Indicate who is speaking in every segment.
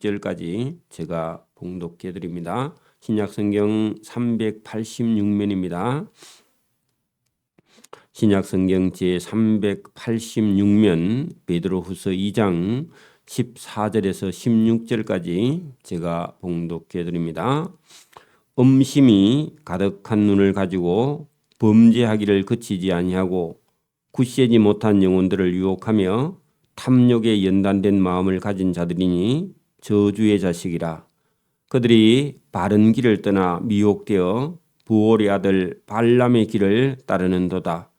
Speaker 1: 16절까지 제가 봉독해 드립니다. 신약성경 386면입니다. 신약성경 제386면 베드로후서 2장 14절에서 16절까지 제가 봉독해 드립니다. 음심이 가득한 눈을 가지고 범죄하기를 그치지 아니하고 굳세지 못한 영혼들을 유혹하며 탐욕에 연단된 마음을 가진 자들이니 저주의 자식이라. 그들이 바른 길을 떠나 미혹되어 부올의 아들 발람의 길을 따르는도다.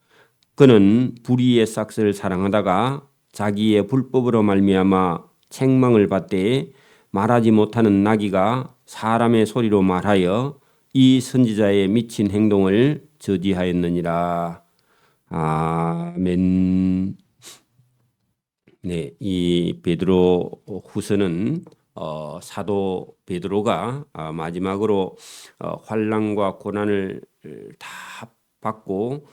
Speaker 1: 그는 불의의 싹을 사랑하다가 자기의 불법으로 말미암아 책망을 받되 말하지 못하는 나귀가 사람의 소리로 말하여 이 선지자의 미친 행동을 저지하였느니라. 아멘. 네, 이 베드로 후서는 사도 베드로가 마지막으로 환난과 고난을 다 받고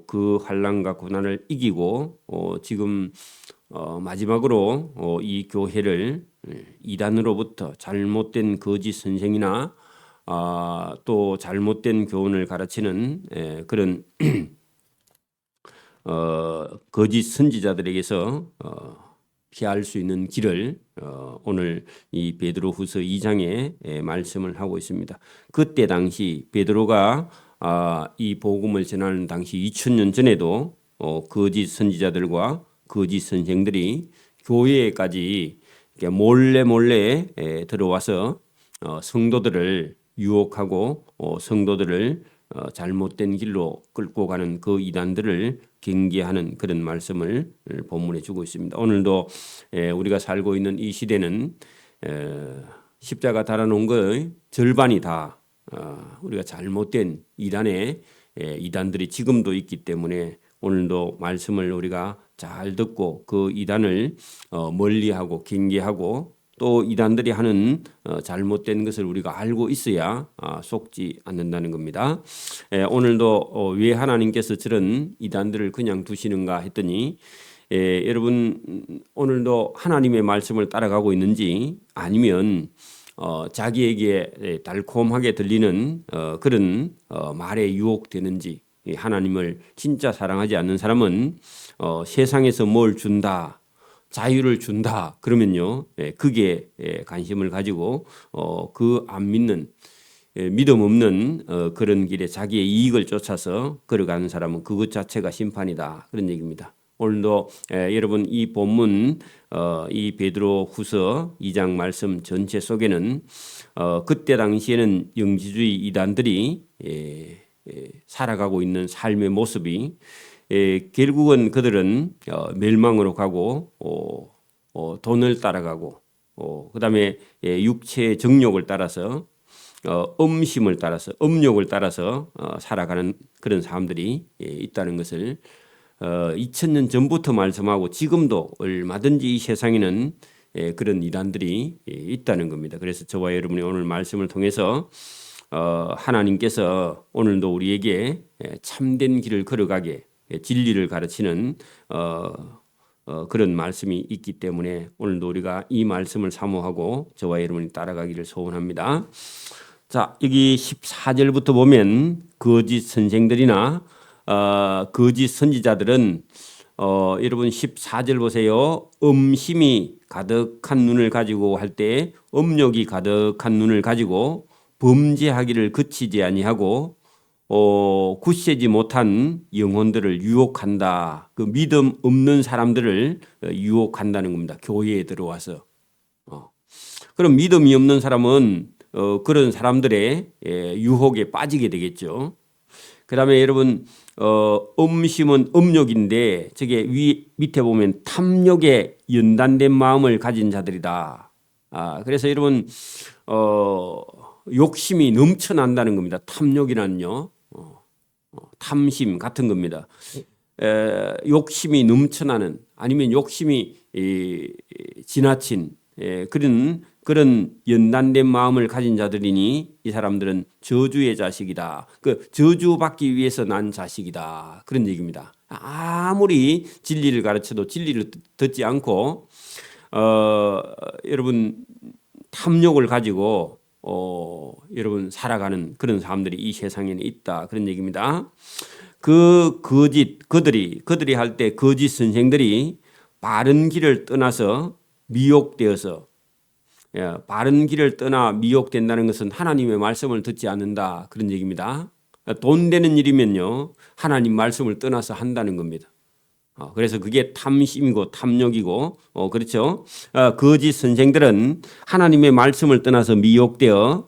Speaker 1: 그 환난과 고난을 이기고 지금 마지막으로 이 교회를 이단으로부터 잘못된 거짓 선생이나 또 잘못된 교훈을 가르치는 그런 거짓 선지자들에게서 피할 수 있는 길을 오늘 이 베드로후서 2장에 말씀을 하고 있습니다. 그때 당시 베드로가 이 복음을 전하는 당시 2000년 전에도 거짓 선지자들과 거짓 선생들이 교회에까지 몰래 들어와서 성도들을 유혹하고 성도들을 잘못된 길로 끌고 가는 그 이단들을 경계하는 그런 말씀을 본문에 주고 있습니다. 오늘도 우리가 살고 있는 이 시대는 십자가 달아놓은 거의 절반이 다 우리가 잘못된 이단들이 지금도 있기 때문에 오늘도 말씀을 우리가 잘 듣고 그 이단을 멀리하고 경계하고 또 이단들이 하는 잘못된 것을 우리가 알고 있어야 속지 않는다는 겁니다. 오늘도 왜 하나님께서 저런 이단들을 그냥 두시는가 했더니 여러분 오늘도 하나님의 말씀을 따라가고 있는지 아니면 자기에게 달콤하게 들리는 그런 말에 유혹되는지, 하나님을 진짜 사랑하지 않는 사람은 세상에서 뭘 준다, 자유를 준다 그러면요 그게 관심을 가지고 그 안 믿는 믿음 없는 그런 길에 자기의 이익을 쫓아서 걸어가는 사람은 그것 자체가 심판이다, 그런 얘기입니다. 오늘도 여러분 이 본문 이 베드로후서 2장 말씀 전체 속에는 그때 당시에는 영지주의 이단들이 살아가고 있는 삶의 모습이 결국은 그들은 멸망으로 가고 돈을 따라가고 그다음에 육체의 정욕을 따라서 음심을 따라서 음욕을 따라서 살아가는 그런 사람들이 있다는 것을 2000년 전부터 말씀하고 지금도 얼마든지 이 세상에는 그런 이단들이 있다는 겁니다. 그래서 저와 여러분이 오늘 말씀을 통해서 하나님께서 오늘도 우리에게 참된 길을 걸어가게 진리를 가르치는 그런 말씀이 있기 때문에 오늘도 우리가 이 말씀을 사모하고 저와 여러분이 따라가기를 소원합니다. 자, 여기 14절부터 보면 거짓 선생들이나 거짓 선지자들은 여러분 14절 보세요. 음심이 가득한 눈을 가지고 할 때 음욕이 가득한 눈을 가지고 범죄하기를 그치지 아니하고 굳세지 못한 영혼들을 유혹한다. 그 믿음 없는 사람들을 유혹한다는 겁니다. 교회에 들어와서. 그럼 믿음이 없는 사람은 그런 사람들의 유혹에 빠지게 되겠죠. 그 다음에 여러분 음심은 음욕인데 저게 밑에 보면 탐욕에 연단된 마음을 가진 자들이다. 그래서 여러분 욕심이 넘쳐난다는 겁니다. 탐욕이란요. 탐심 같은 겁니다. 욕심이 넘쳐나는 아니면 욕심이 지나친 그런 연단된 마음을 가진 자들이니 이 사람들은 저주의 자식이다. 그 저주받기 위해서 난 자식이다. 그런 얘기입니다. 아무리 진리를 가르쳐도 진리를 듣지 않고 여러분 탐욕을 가지고 여러분 살아가는 그런 사람들이 이 세상에는 있다 그런 얘기입니다. 그들이 할 때 거짓 선생들이 바른 길을 떠나서 미혹되어서 바른 길을 떠나 미혹된다는 것은 하나님의 말씀을 듣지 않는다 그런 얘기입니다. 돈 되는 일이면요 하나님 말씀을 떠나서 한다는 겁니다. 그래서 그게 탐심이고 탐욕이고 그렇죠. 거짓 선생들은 하나님의 말씀을 떠나서 미혹되어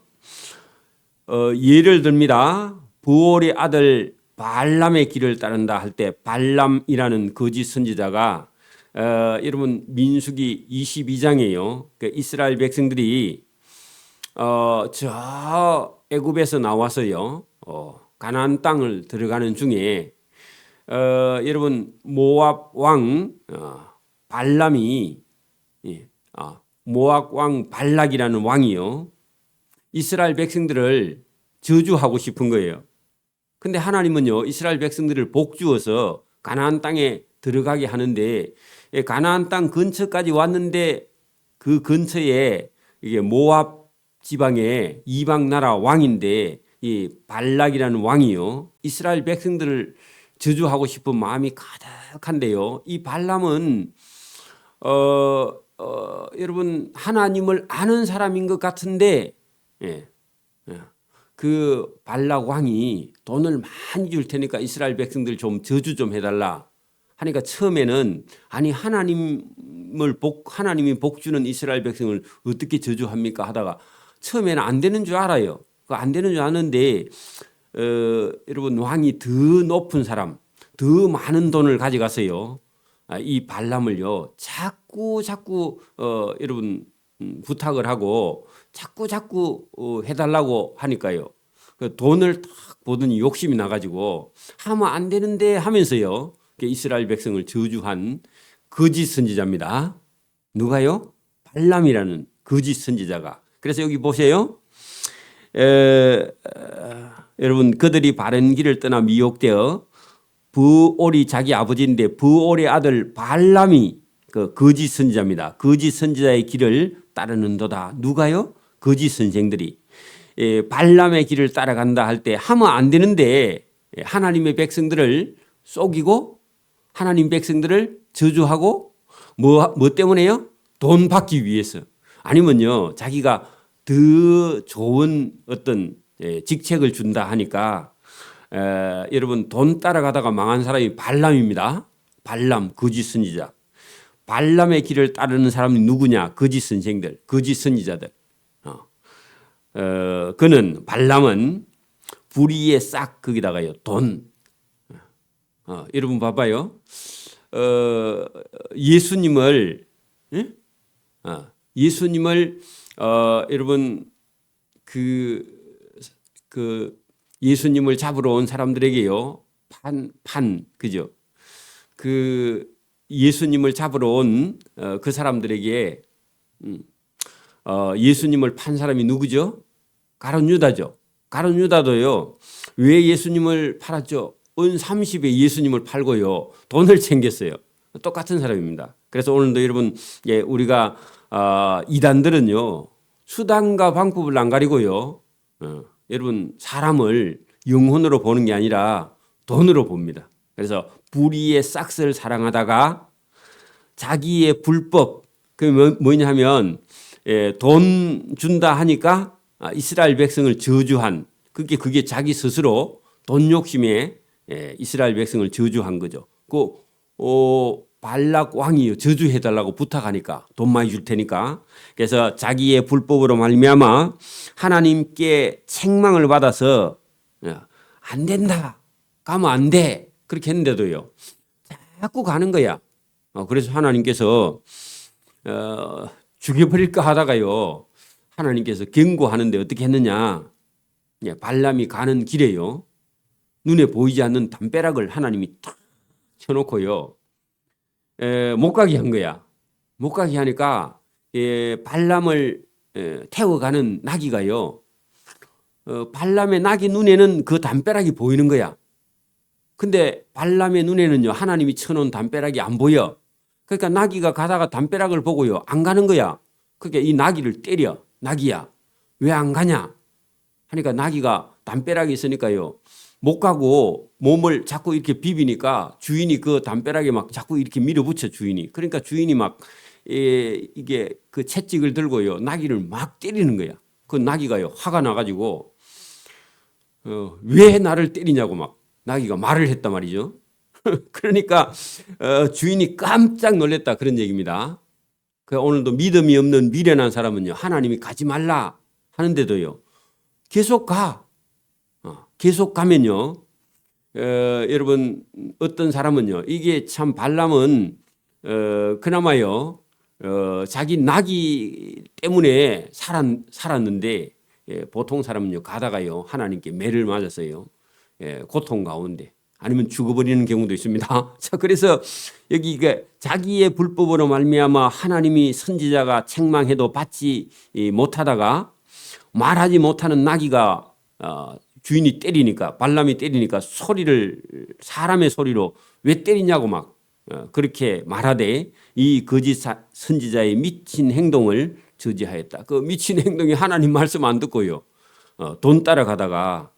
Speaker 1: 예를 듭니다. 부올의 아들 발람의 길을 따른다 할 때 발람이라는 거짓 선지자가 여러분 민수기 22장이에요. 그러니까 이스라엘 백성들이 저 애굽에서 나와서요 가나안 땅을 들어가는 중에 여러분 모압 왕 발람이 모압 왕 발락이라는 왕이요 이스라엘 백성들을 저주하고 싶은 거예요. 근데 하나님은요 이스라엘 백성들을 복주어서 가나안 땅에 들어가게 하는데 가나안 땅 근처까지 왔는데 그 근처에 이게 모압 지방의 이방 나라 왕인데 이 발락이라는 왕이요 이스라엘 백성들을 저주하고 싶은 마음이 가득한데요. 이 발람은 여러분 하나님을 아는 사람인 것 같은데 그 발락 왕이 돈을 많이 줄 테니까 이스라엘 백성들 좀 저주 좀 해달라 하니까 처음에는 아니 하나님이 복주는 이스라엘 백성을 어떻게 저주합니까 하다가 처음에는 안 되는 줄 알아요. 안 되는 줄 아는데 여러분 왕이 더 높은 사람, 더 많은 돈을 가져가서요. 이 발람을요 자꾸 여러분 부탁을 하고 자꾸 해달라고 하니까요. 그 돈을 딱 보더니 욕심이 나가지고 하면 안 되는데 하면서요 이스라엘 백성을 저주한 거짓 선지자입니다. 누가요? 발람이라는 거짓 선지자가. 그래서 여기 보세요. 여러분 그들이 바른 길을 떠나 미혹되어 부올이 자기 아버지인데 부올의 아들 발람이 그 거짓 선지자입니다. 거짓 선지자의 길을 따르는도다. 누가요? 거짓 선생들이 발람의 길을 따라간다 할 때 하면 안 되는데 하나님의 백성들을 속이고 하나님 백성들을 저주하고 뭐 때문에요? 돈 받기 위해서 아니면요 자기가 더 좋은 어떤 직책을 준다 하니까 여러분 돈 따라가다가 망한 사람이 발람입니다. 발람 거짓 선지자. 발람의 길을 따르는 사람이 누구냐? 거짓 선생들, 거짓 선지자들. 그는 발람은 불의의 싹 거기다가요 돈. 여러분 봐봐요. 예수님을 여러분 그 예수님을 잡으러 온 사람들에게요 그죠? 그 예수님을 잡으러 온 그 사람들에게 예수님을 판 사람이 누구죠? 가룟 유다죠. 가룟 유다도요. 왜 예수님을 팔았죠? 은 30에 예수님을 팔고요. 돈을 챙겼어요. 똑같은 사람입니다. 그래서 오늘도 여러분 우리가 이단들은요. 수단과 방법을 안 가리고요. 여러분 사람을 영혼으로 보는 게 아니라 돈으로 봅니다. 그래서 불의의 싹스를 사랑하다가 자기의 불법 그 뭐냐 하면 돈 준다 하니까 이스라엘 백성을 저주한 그게 자기 스스로 돈 욕심에 이스라엘 백성을 저주한 거죠. 그 발락 왕이 저주해달라고 부탁하니까 돈 많이 줄 테니까 그래서 자기의 불법으로 말미암아 하나님께 책망을 받아서 안 된다 가면 안 돼 그렇게 했는데도요 자꾸 가는 거야. 그래서 하나님께서 죽여버릴까 하다가요 하나님께서 경고하는데 어떻게 했느냐 발람이 가는 길에요 눈에 보이지 않는 담벼락을 하나님이 탁 쳐놓고요 못 가게 한 거야. 못 가게 하니까 발람을 태워가는 나귀가요 발람의 나귀 눈에는 그 담벼락이 보이는 거야. 근데 발람의 눈에는요 하나님이 쳐놓은 담벼락이 안 보여. 그러니까 나귀가 가다가 담벼락을 보고요 안 가는 거야. 그러니까 이 나귀를 때려. 나귀야, 왜 안 가냐? 하니까 나귀가 담벼락에 있으니까요. 못 가고 몸을 자꾸 이렇게 비비니까 주인이 그 담벼락에 막 자꾸 이렇게 밀어붙여 주인이. 그러니까 주인이 막 이게 그 채찍을 들고요. 나귀를 막 때리는 거야. 그 나귀가요. 화가 나가지고 왜 나를 때리냐고 막 나귀가 말을 했단 말이죠. 그러니까 주인이 깜짝 놀랐다 그런 얘기입니다. 그 오늘도 믿음이 없는 미련한 사람은요. 하나님이 가지 말라 하는데도요. 계속 가. 계속 가면요. 여러분 어떤 사람은요. 이게 참 발람은 그나마요. 자기 나귀 때문에 살았는데 보통 사람은요. 가다가요. 하나님께 매를 맞았어요. 고통 가운데. 아니면 죽어버리는 경우도 있습니다. 자, 그래서 여기 이게 자기의 불법으로 말미암아 하나님이 선지자가 책망해도 받지 못하다가 말하지 못하는 나귀가 주인이 때리니까 발람이 때리니까 소리를 사람의 소리로 왜 때리냐고 막 그렇게 말하되 이 거짓 선지자의 미친 행동을 저지하였다. 그 미친 행동이 하나님 말씀 안 듣고요. 돈 따라가다가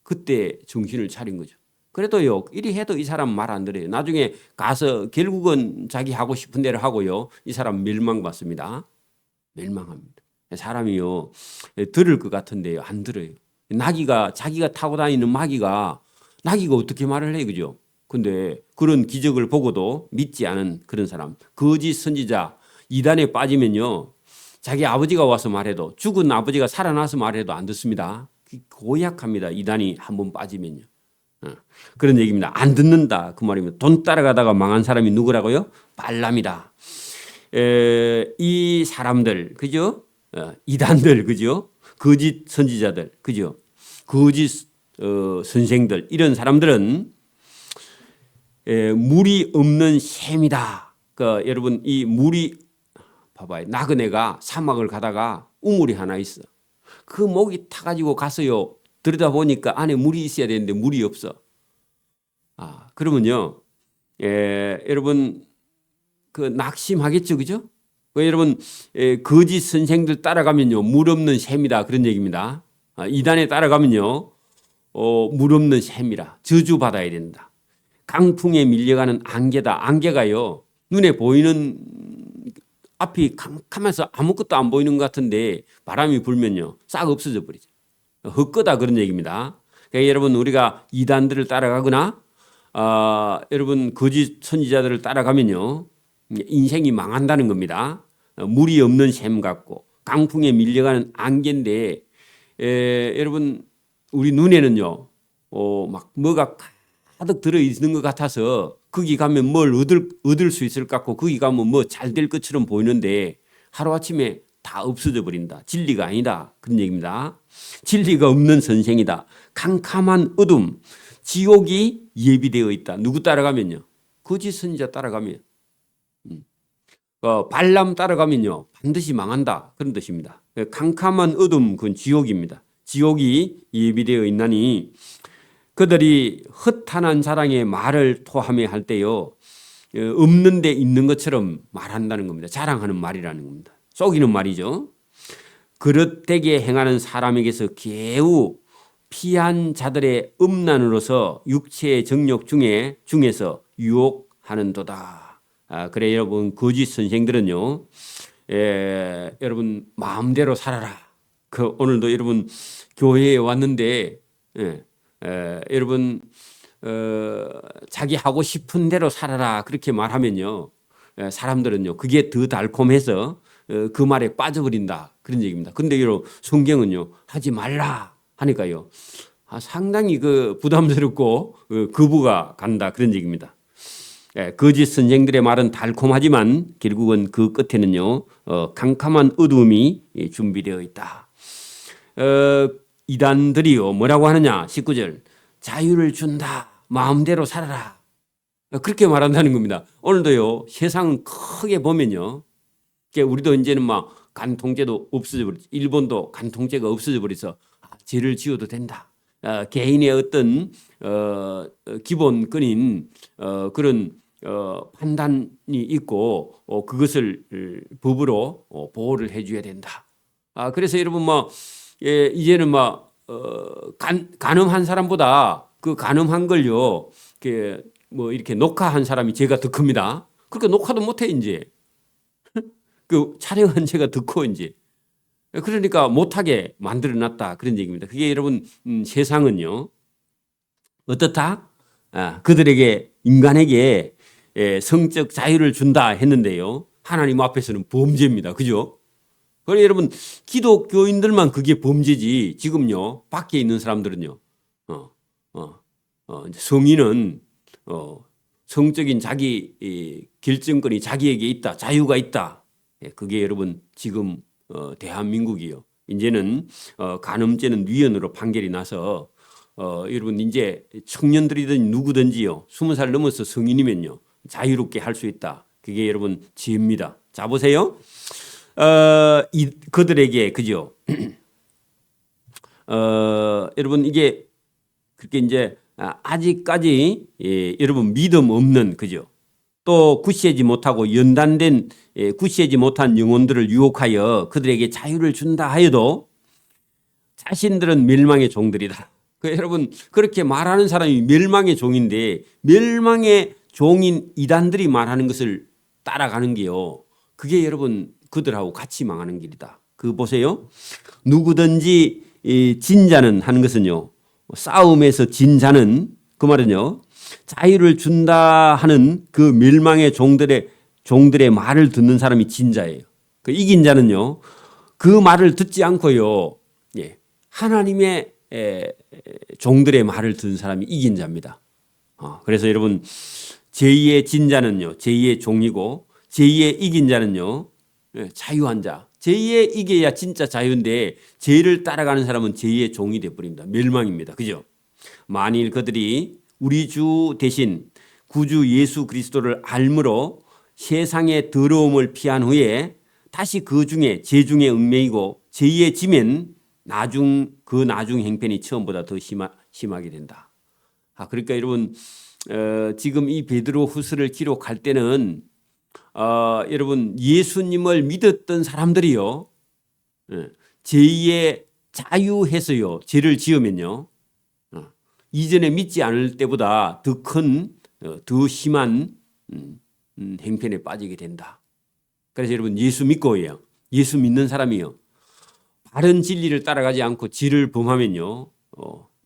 Speaker 1: 그때 정신을 차린 거죠. 그래도요, 이리 해도 이 사람 말 안 들어요. 나중에 가서 결국은 자기 하고 싶은 대로 하고요. 이 사람 멸망받습니다. 멸망합니다. 사람이요, 들을 것 같은데요. 안 들어요. 자기가 타고 다니는 나귀가 어떻게 말을 해, 그죠? 근데 그런 기적을 보고도 믿지 않은 그런 사람, 거짓 선지자, 이단에 빠지면요. 자기 아버지가 와서 말해도, 죽은 아버지가 살아나서 말해도 안 듣습니다. 고약합니다. 이단이 한번 빠지면요. 그런 얘기입니다. 안 듣는다 그 말이면 돈 따라가다가 망한 사람이 누구라고요? 발람이다. 이 사람들 그죠? 이단들 그죠? 거짓 선지자들 그죠? 거짓 선생들 이런 사람들은 물이 없는 샘이다. 그러니까 여러분 이 물이 봐봐요. 나그네가 사막을 가다가 우물이 하나 있어. 그 목이 타가지고 가서요. 들여다보니까 안에 물이 있어야 되는데 물이 없어. 그러면요. 여러분 그 낙심하겠죠. 그죠? 여러분 거짓 선생들 따라가면요. 물 없는 샘이다. 그런 얘기입니다. 이단에 따라가면요. 물 없는 샘이라 저주받아야 된다. 강풍에 밀려가는 안개다. 안개가요. 눈에 보이는 앞이 캄캄해서 아무것도 안 보이는 것 같은데 바람이 불면요. 싹 없어져 버리죠. 헛거다 그런 얘기입니다. 그러니까 여러분 우리가 이단들을 따라가거나 여러분 거짓 선지자들을 따라가면요. 인생이 망한다는 겁니다. 물이 없는 샘 같고 강풍에 밀려가는 안개인데 여러분 우리 눈에는요. 막 뭐가 가득 들어있는 것 같아서 거기 가면 뭘 얻을 수 있을 것 같고 거기 가면 뭐 잘 될 것처럼 보이는데 하루아침에 다 없어져 버린다. 진리가 아니다. 그런 얘기입니다. 진리가 없는 선생이다. 캄캄한 어둠, 지옥이 예비되어 있다. 누구 따라가면요? 거짓 선지자 따라가면. 발람 따라가면요. 반드시 망한다. 그런 뜻입니다. 캄캄한 어둠, 그건 지옥입니다. 지옥이 예비되어 있나니 그들이 허탄한 자랑에 말을 토하며 할 때요. 없는 데 있는 것처럼 말한다는 겁니다. 자랑하는 말이라는 겁니다. 속이는 말이죠. 그릇되게 행하는 사람에게서 개우 피한 자들의 음란으로서 육체의 정욕 중에서 유혹하는도다. 그래 여러분 거짓 선생들은요. 여러분 마음대로 살아라. 오늘도 여러분 교회에 왔는데 여러분 자기 하고 싶은 대로 살아라 그렇게 말하면요. 사람들은요. 그게 더 달콤해서 그 말에 빠져버린다. 그런 얘기입니다. 근데 여러분 성경은요. 하지 말라 하니까요. 상당히 그 부담스럽고 거부가 간다. 그런 얘기입니다. 거짓 선생들의 말은 달콤하지만 결국은 그 끝에는요. 캄캄한 어둠이 준비되어 있다. 이단들이요. 뭐라고 하느냐. 19절. 자유를 준다. 마음대로 살아라. 그렇게 말한다는 겁니다. 오늘도요. 세상은 크게 보면요. 우리도 이제는 막 간통죄도 없어져 버렸죠. 일본도 간통죄가 없어져 버려서 죄를 지어도 된다. 개인의 어떤 기본권인 그런 판단이 있고 그것을 법으로 보호를 해줘야 된다. 그래서 여러분 이제는 간음한 사람보다 그 간음한 걸요, 이렇게 녹화한 사람이 죄가 더 큽니다. 그러니까 녹화도 못해 이제. 그 촬영한 죄가 더 커 이제. 그러니까 못하게 만들어놨다 그런 얘기입니다. 그게 여러분 세상은요 어떻다? 그들에게 인간에게 성적 자유를 준다 했는데요. 하나님 앞에서는 범죄입니다. 그죠? 그래 여러분 기독교인들만 그게 범죄지 지금요 밖에 있는 사람들은요 이제 성인은 성적인 자기 결정권이 자기에게 있다, 자유가 있다. 그게 여러분 지금 대한민국이요. 이제는 간음죄는 위헌으로 판결이 나서 여러분 이제 청년들이든 누구든지요 20살 넘어서 성인이면요 자유롭게 할 수 있다. 그게 여러분 죄입니다. 자 보세요. 그들에게 그죠? 여러분 이게 그렇게 이제 아직까지 여러분 믿음 없는 그죠? 또 굳세지 못하고 연단된 굳세지 못한 영혼들을 유혹하여 그들에게 자유를 준다 하여도 자신들은 멸망의 종들이다. 여러분 그렇게 말하는 사람이 멸망의 종인데 멸망의 종인 이단들이 말하는 것을 따라가는 게요. 그게 여러분 그들하고 같이 망하는 길이다. 그 보세요. 누구든지 진 자는 하는 것은요. 싸움에서 진 자는 그 말은요. 자유를 준다 하는 그 멸망의 종들의 말을 듣는 사람이 진 자예요. 그 이긴 자는요. 그 말을 듣지 않고요. 하나님의 종들의 말을 듣는 사람이 이긴 자입니다. 그래서 여러분 제2의 진 자는요. 제2의 종이고 제2의 이긴 자는요. 자유한 자. 제2의 이겨야 진짜 자유인데 죄를 따라가는 사람은 제2의 종이 되어버립니다. 멸망입니다. 그죠? 만일 그들이 우리 주 대신 구주 예수 그리스도를 알므로 세상의 더러움을 피한 후에 다시 그 중에 죄 중에 얽매이고 죄에 지면 나중 형편이 처음보다 더 심하게 된다. 그러니까 여러분 지금 이 베드로 후서를 기록할 때는 여러분 예수님을 믿었던 사람들이요 죄의 자유해서요 죄를 지으면요 이전에 믿지 않을 때보다 더 큰 더 심한 행편에 빠지게 된다. 그래서 여러분 예수 믿고요 예수 믿는 사람이요 바른 진리를 따라가지 않고 죄를 범하면요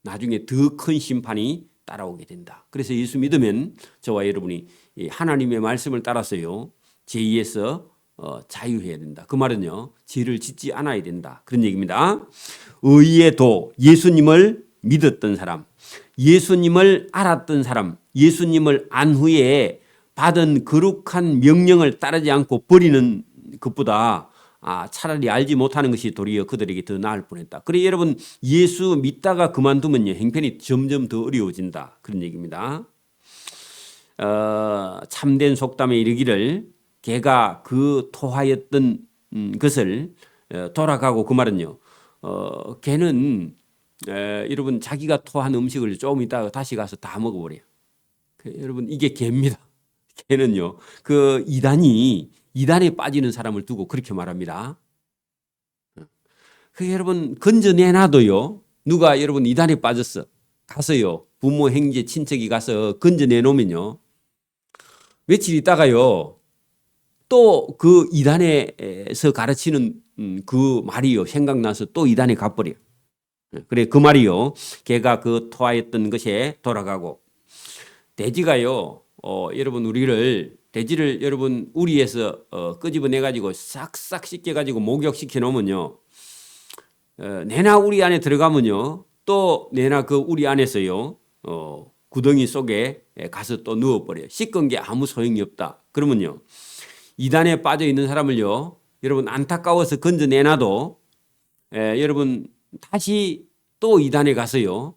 Speaker 1: 나중에 더 큰 심판이 따라오게 된다. 그래서 예수 믿으면 저와 여러분이 하나님의 말씀을 따라서요 죄에서 자유해야 된다. 그 말은요 죄를 짓지 않아야 된다. 그런 얘기입니다. 의의 도 예수님을 믿었던 사람, 예수님을 알았던 사람, 예수님을 안 후에 받은 거룩한 명령을 따르지 않고 버리는 것보다 차라리 알지 못하는 것이 도리어 그들에게 더 나을 뻔했다. 그래 여러분 예수 믿다가 그만두면요 형편이 점점 더 어려워진다. 그런 얘기입니다. 참된 속담에 이르기를 개가 그 토하였던 것을 돌아가고 그 말은요 개는 여러분 자기가 토한 음식을 조금 있다가 다시 가서 다 먹어버려요. 여러분 이게 개입니다. 개는요 그 이단에 빠지는 사람을 두고 그렇게 말합니다. 여러분 건져내놔도요 누가 여러분 이단에 빠졌어 가서요 부모 형제 친척이 가서 건져내놓으면요 며칠 있다가요 또 그 이단에서 가르치는 그 말이요 생각나서 또 이단에 가버려요. 그래 그 말이요 개가 그 토하였던 것에 돌아가고 돼지가요 여러분 돼지를 여러분 우리에서 끄집어내 가지고 싹싹 씻겨 가지고 목욕시켜 놓으면요 내나 우리 안에 들어가면요 또 내나 그 우리 안에서요 구덩이 속에 가서 또 누워버려요. 씻은 게 아무 소용이 없다. 그러면요 이단에 빠져 있는 사람을요 여러분 안타까워서 건져내놔도 여러분 다시 또 이단에 가서요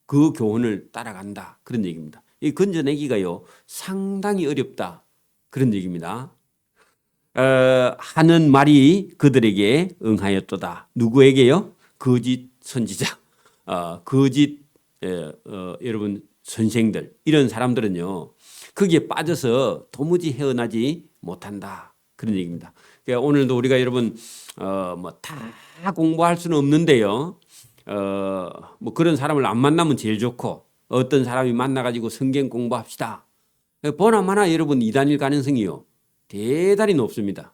Speaker 1: 그 교훈을 따라간다. 그런 얘기입니다. 이 건져내기가요 상당히 어렵다. 그런 얘기입니다. 하는 말이 그들에게 응하였도다. 누구에게요? 거짓 선지자, 거짓 여러분 선생들 이런 사람들은요 거기에 빠져서 도무지 헤어나지 못한다. 그런 얘기입니다. 그러니까 오늘도 우리가 여러분 뭐 다 공부할 수는 없는데요. 뭐 그런 사람을 안 만나면 제일 좋고 어떤 사람이 만나가지고 성경 공부합시다. 보나마나 여러분 이단일 가능성이요 대단히 높습니다.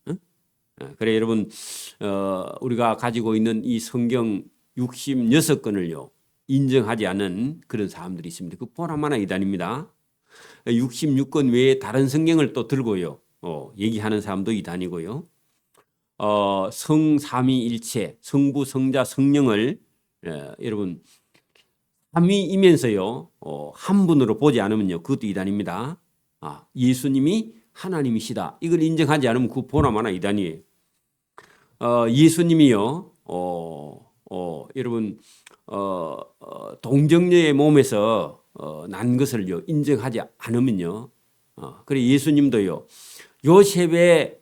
Speaker 1: 응? 그래 여러분 우리가 가지고 있는 이 성경 66권을요 인정하지 않은 그런 사람들이 있습니다. 그 보나마나 이단입니다. 66권 외에 다른 성경을 또 들고요 얘기하는 사람도 이단이고요. 성삼위일체, 성부, 성자, 성령을 여러분 삼위이면서요 한 분으로 보지 않으면요 그것도 이단입니다. 예수님이 하나님이시다. 이걸 인정하지 않으면 그 보나마나 이단이에요. 예수님이요 여러분 동정녀의 몸에서 난 것을요 인정하지 않으면요 그래 예수님도요 요셉의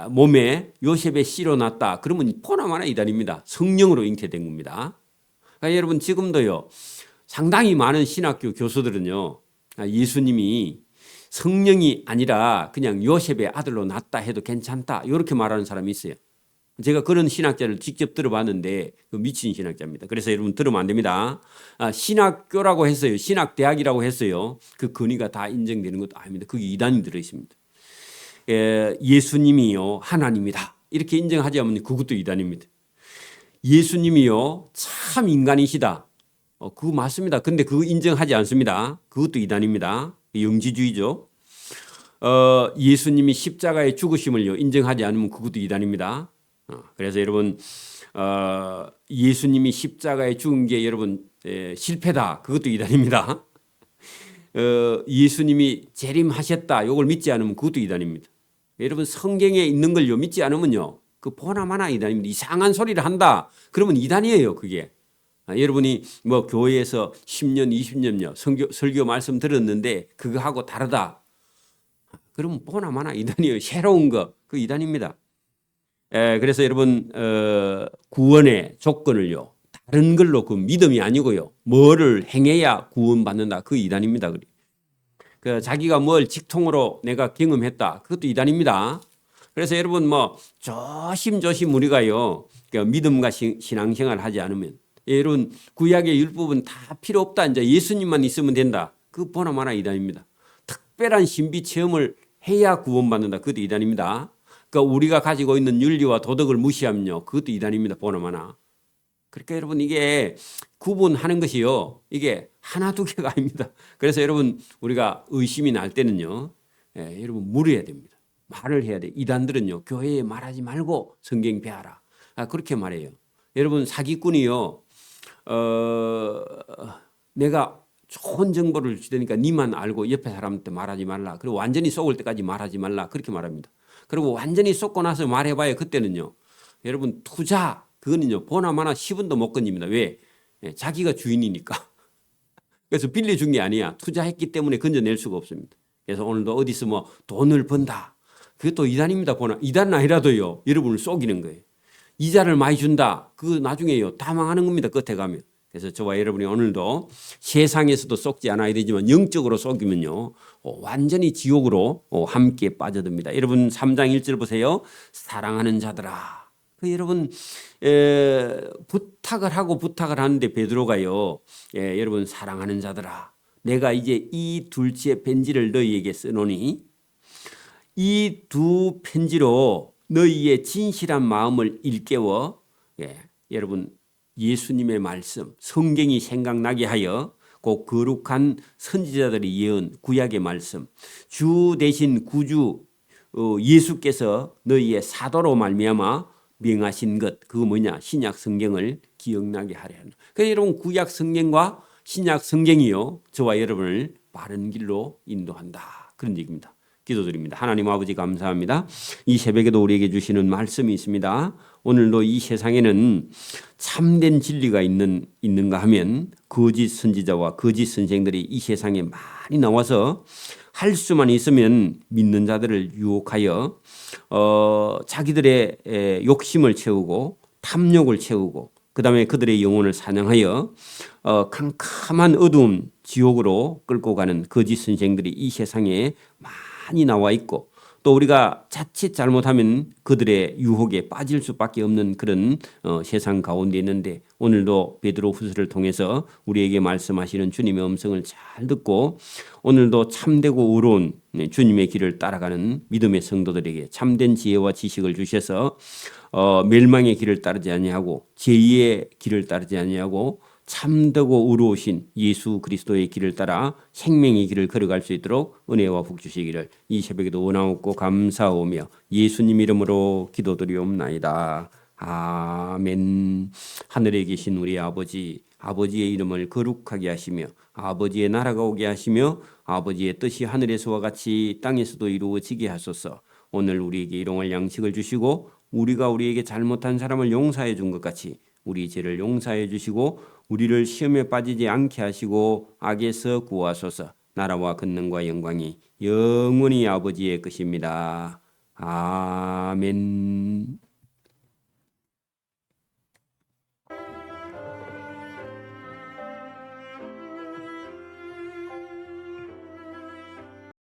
Speaker 1: 몸에 요셉의 씨로 났다. 그러면 보나마나 이단입니다. 성령으로 잉태된 겁니다. 그러니까 여러분 지금도요 상당히 많은 신학교 교수들은요 예수님이 성령이 아니라 그냥 요셉의 아들로 낳았다 해도 괜찮다 이렇게 말하는 사람이 있어요. 제가 그런 신학자를 직접 들어봤는데 미친 신학자입니다. 그래서 여러분 들으면 안 됩니다. 신학교라고 했어요. 신학대학이라고 했어요. 그 근위가 다 인정되는 것도 아닙니다. 그게 이단이 들어있습니다. 예수님이요 하나님이다 이렇게 인정하지 않으면 그것도 이단입니다. 예수님이요 참 인간이시다. 그거 맞습니다. 근데 그거 인정하지 않습니다. 그것도 이단입니다. 영지주의죠. 예수님이 십자가의 죽으심을요 인정하지 않으면 그것도 이단입니다. 그래서 여러분 예수님이 십자가에 죽은 게 여러분 실패다. 그것도 이단입니다. 예수님이 재림하셨다. 이걸 믿지 않으면 그것도 이단입니다. 여러분 성경에 있는 걸요 믿지 않으면요 그 보나마나 이단입니다. 이상한 소리를 한다. 그러면 이단이에요. 그게. 여러분이 뭐 교회에서 10년 20년요 설교 말씀 들었는데 그거하고 다르다. 그러면 보나마나 이단이에요. 새로운 거 그 이단입니다. 그래서 여러분 구원의 조건을요 다른 걸로 그 믿음이 아니고요 뭐를 행해야 구원받는다. 그 이단입니다. 그 자기가 뭘 직통으로 내가 경험했다. 그것도 이단입니다. 그래서 여러분 뭐 조심조심 우리가요 믿음과 신앙생활 하지 않으면 여러분 구약의 율법은 다 필요 없다. 이제 예수님만 있으면 된다. 그 보나마나 이단입니다. 특별한 신비 체험을 해야 구원받는다. 그것도 이단입니다. 그러니까 우리가 가지고 있는 윤리와 도덕을 무시하면요 그것도 이단입니다. 보나마나. 그러니까 여러분 이게 구분하는 것이요 이게 하나 두 개가 아닙니다. 그래서 여러분 우리가 의심이 날 때는요 여러분 물어야 됩니다. 말을 해야 돼. 이단들은요 교회에 말하지 말고 성경 배워라. 그렇게 말해요. 여러분 사기꾼이요 내가 좋은 정보를 주니까 니만 알고 옆에 사람한테 말하지 말라. 그리고 완전히 속을 때까지 말하지 말라. 그렇게 말합니다. 그리고 완전히 속고 나서 말해봐야 그때는요 여러분 투자 그거는요 보나마나 10원도 못 건집니다. 왜? 자기가 주인이니까. 그래서 빌려준 게 아니야. 투자했기 때문에 건져낼 수가 없습니다. 그래서 오늘도 어디서 뭐 돈을 번다. 그것도 이단입니다. 이단은 아니라도요 여러분을 속이는 거예요. 이자를 많이 준다. 그거 나중에요 다 망하는 겁니다. 끝에 가면. 그래서 저와 여러분이 오늘도 세상에서도 속지 않아야 되지만 영적으로 속이면요 완전히 지옥으로 함께 빠져듭니다. 여러분 3장 1절 보세요. 사랑하는 자들아. 여러분 부탁을 하는데 베드로가요 여러분 사랑하는 자들아 내가 이제 이 둘째 편지를 너희에게 써노니 이 두 편지로 너희의 진실한 마음을 일깨워 여러분 예수님의 말씀 성경이 생각나게 하여 그 거룩한 선지자들의 예언 구약의 말씀 주 대신 구주 예수께서 너희의 사도로 말미암아 명하신 것 그거 뭐냐 신약 성경을 기억나게 하려 하는. 그래서 여러분 구약 성경과 신약 성경이요 저와 여러분을 바른 길로 인도한다 그런 얘기입니다. 기도드립니다. 하나님 아버지 감사합니다. 이 새벽에도 우리에게 주시는 말씀이 있습니다. 오늘도 이 세상에는 참된 진리가 있는가 하면 거짓 선지자와 거짓 선생들이 이 세상에 많이 나와서 할 수만 있으면 믿는 자들을 유혹하여 자기들의 욕심을 채우고 탐욕을 채우고 그다음에 그들의 영혼을 사냥하여 캄캄한 어두움 지옥으로 끌고 가는 거짓 선생들이 이 세상에 많이 나와 있고 또 우리가 자칫 잘못하면 그들의 유혹에 빠질 수밖에 없는 그런 세상 가운데 있는데 오늘도 베드로후서를 통해서 우리에게 말씀하시는 주님의 음성을 잘 듣고 오늘도 참되고 의로운 주님의 길을 따라가는 믿음의 성도들에게 참된 지혜와 지식을 주셔서 멸망의 길을 따르지 아니하고 죄의 길을 따르지 아니하고 참되고 의로우신 예수 그리스도의 길을 따라 생명의 길을 걸어갈 수 있도록 은혜와 복 주시기를 이 새벽에도 원하옵고 감사하오며 예수님 이름으로 기도드리옵나이다. 아멘. 하늘에 계신 우리 아버지, 아버지의 이름을 거룩하게 하시며 아버지의 나라가 오게 하시며 아버지의 뜻이 하늘에서와 같이 땅에서도 이루어지게 하소서. 오늘 우리에게 일용할 양식을 주시고 우리가 우리에게 잘못한 사람을 용서해 준 것 같이 우리 죄를 용서해 주시고 우리를 시험에 빠지지 않게 하시고 악에서 구하소서. 나라와 권능과 영광이 영원히 아버지의 것입니다. 아멘.